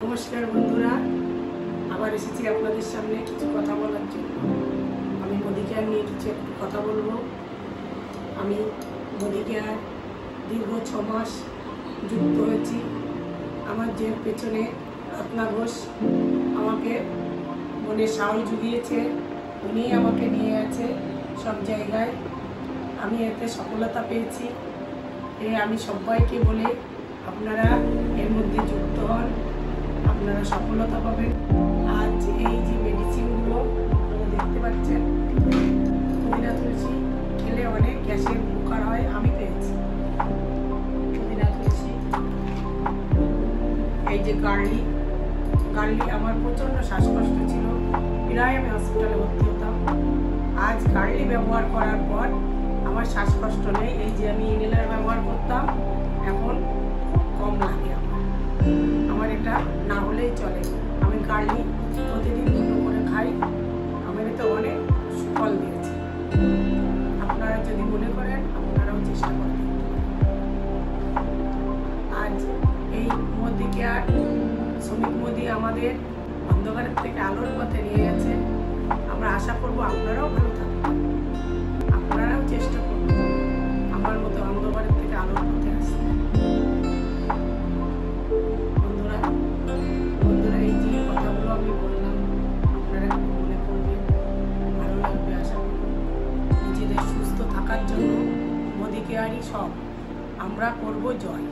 नमस्कार बंधुरा आबार एसेছি আপনাদের সামনে কিছু কথা বলার জন্য। আমি মোদি কেয়ার নিয়ে কিছু কথা বলবো। আমি মোদি কেয়ার দীর্ঘ 6 মাস যুক্ত হয়েছি। আমার যে পেছনে রত্না ঘোষ আমাকে মনে সাহস জুগিয়েছে, উনি আমাকে নিয়ে আছে সব জায়গায়। আমি এতে সফলতা পেয়েছি। আমি সবাইকে বলে আপনারা এর মধ্যে যুক্ত হন, আপনারা সফলতা পাবেন। আজ এই যে মেডিসিনগুলো আপনারা দেখতে পাচ্ছেন, পুদিনা তুলসী খেলে অনেক গ্যাসের উপকার হয়, আমি পেয়েছি। পুদিনা তুলসী, এই যে গার্লি আমার প্রচণ্ড শ্বাসকষ্ট ছিল, প্রায় আমি হসপিটালে ভর্তি হতাম। আজ গার্লি ব্যবহার করার পর আমার শ্বাসকষ্ট নেই। এই যে আমি ইনহেলার ব্যবহার করতাম, এখন খুব কম লাগে আমার এটা না হলেই চলে। আমি গার্লি প্রতিদিন 2টো করে খাই, আমার এতে অনেক সুফল দিয়েছে। আপনারা যদি মনে করেন আপনারাও চেষ্টা করেন। আজ এই মোদি কেয়ার, শ্রমিক মোদি আমাদের অন্ধকারের থেকে আলোর পথে নিয়ে গেছে। আমরা আশা করবো আপনারাও ভালো থাকবেন, আপনারাও চেষ্টা করবেন আমার মতো অন্ধকারের থেকে আলোর পথে আসতে। বন্ধুরা এই যে কথাগুলো আমি বললাম আপনারা মনে করবেন, ভালো লাগবে আশা করি। নিজেদের সুস্থ থাকার জন্য মোদি কেয়ারই সব, আমরা করব জয়।